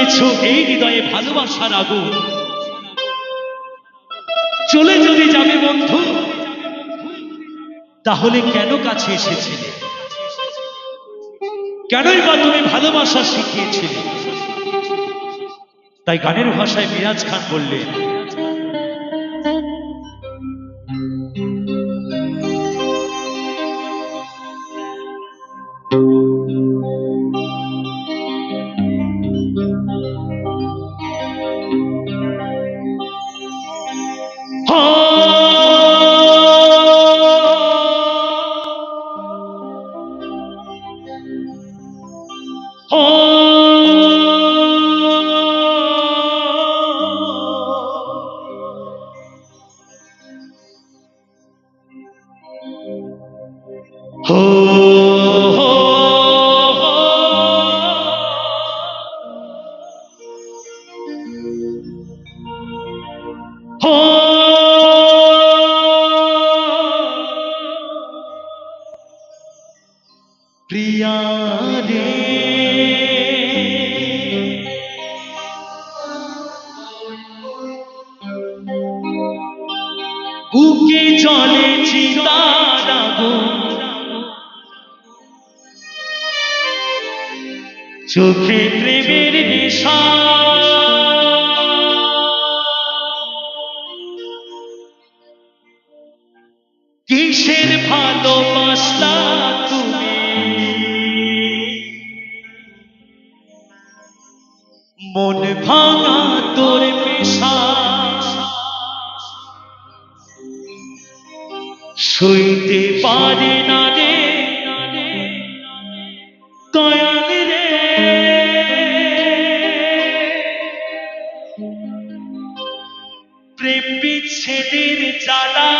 জ্বালিয়েছো এই হৃদয়ে ভালোবাসার আগুন, চলে যদি যাবে বন্ধু তাহলে কেন কাছে এসেছিলে? কেনই বা তুমি ভালোবাসা শিখিয়েছিলে? তাই গানের ভাষায় মিরাজ খান বললেন, প্রিয়া রে বুকে চলে চিতার আগুন, চোখে প্রেমের নেশা, কিসের ভালোবাসলা তুমি মন ভাঙা তোর পেশা, সইতে পারে না রে দয়াল রে প্রেম বিচ্ছেদের জ্বালা,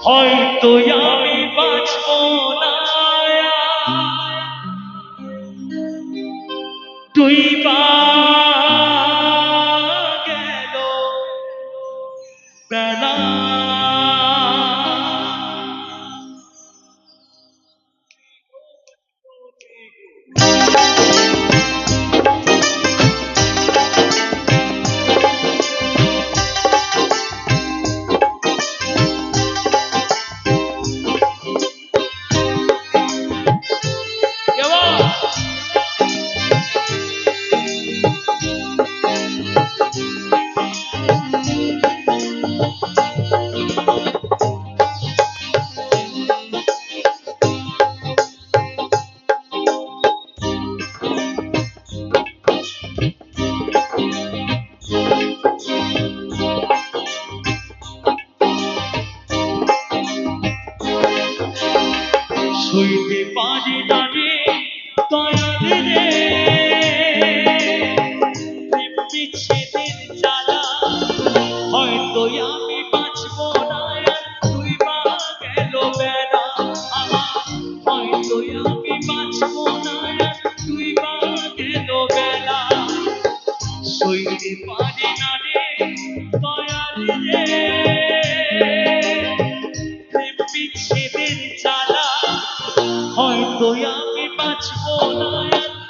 হয়তো আমি বাঁচব না, তুই বা গেল বেলা। সইতে পারি না রে দয়াল রে প্রেম বিচ্ছেদের জ্বালা, হয়তো আমি বাঁচব না, তুই বা গেল বেলা আমার, হয়তো আমি বাঁচব না, তুই বা গেল বেলা, সইতে পারি না রে দয়াল রে প্রেম বিচ্ছেদের জ্বালা, হয়তো আমি বাঁচব না,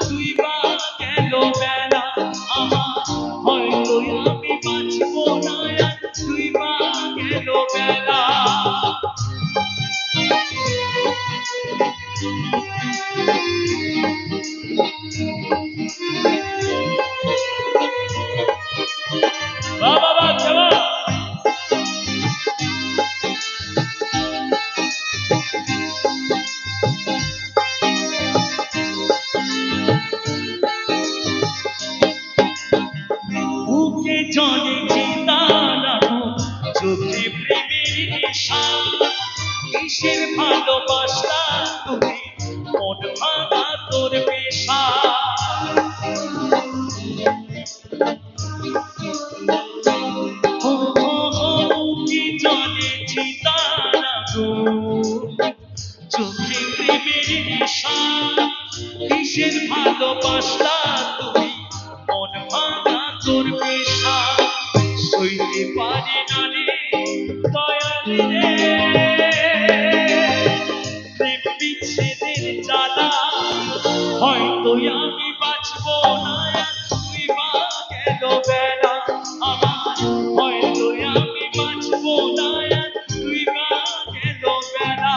তুই বা গেল বেলা আমার, হয়তো আমি বাঁচব না, তুই বা গেল বেলা। বাবা বাবা বুকে জলে চিতার আগুন, চোখে প্রেমের নেশা, কিসের ভালোবাসা তুমি মন ভাঙা তোর পেশা, বুকে জলে চিতার আগুন, চোখে প্রেমের নেশা, কিসের ভালোবাসা তুমি মন ভাঙা তোর পেশা, সইতে পারি না রে দয়াল রে প্রেম বিচ্ছেদ হয়তো আমি বাঁচবো না আর তুই বা গেল বেলা আমার, হয়তো আমি বাঁচবো না আর তুই বা গেল বেলা।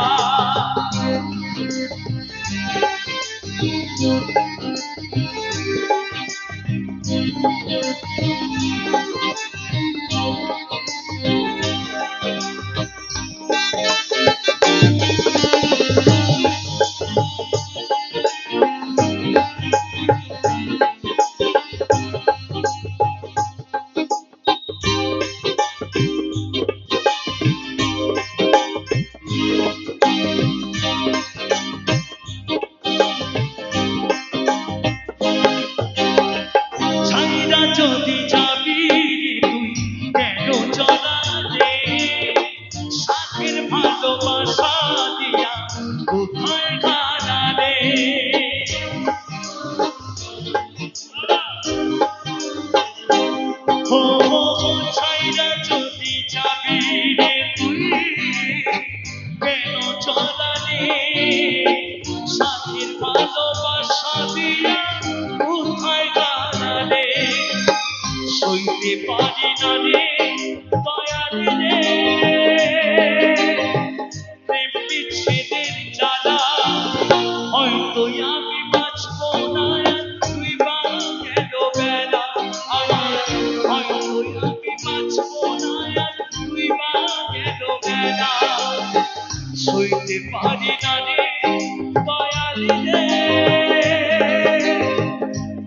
ছাইরা যদি যাবি তুই কেন চলালে, সাথের ভালোবাসা দিয়া কোথায় হারালে। ও ছাইরা যদি যাবি রে তুই কেন চলালে, সাথের ভালোবাসা দিয়া কোথায় হারালে। সইতে পারি না রে দয়াল রে প্রেম বিচ্ছেদের জ্বালা, হয়তো আমি বাঁচবো না আর তুই বা গেল বেলা আমার, হয়তো আমি বাঁচবো না আর তুই বা গেল বেলা। সইতে পারি না রে দয়াল রে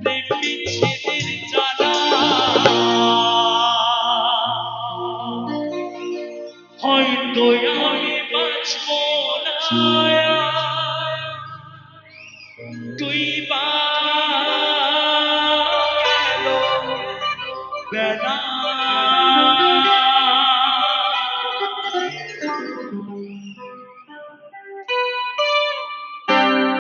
প্রেম বিচ্ছেদের জ্বালা, হয়তো আমি বাঁচবো না তুই বা গেল বেলা।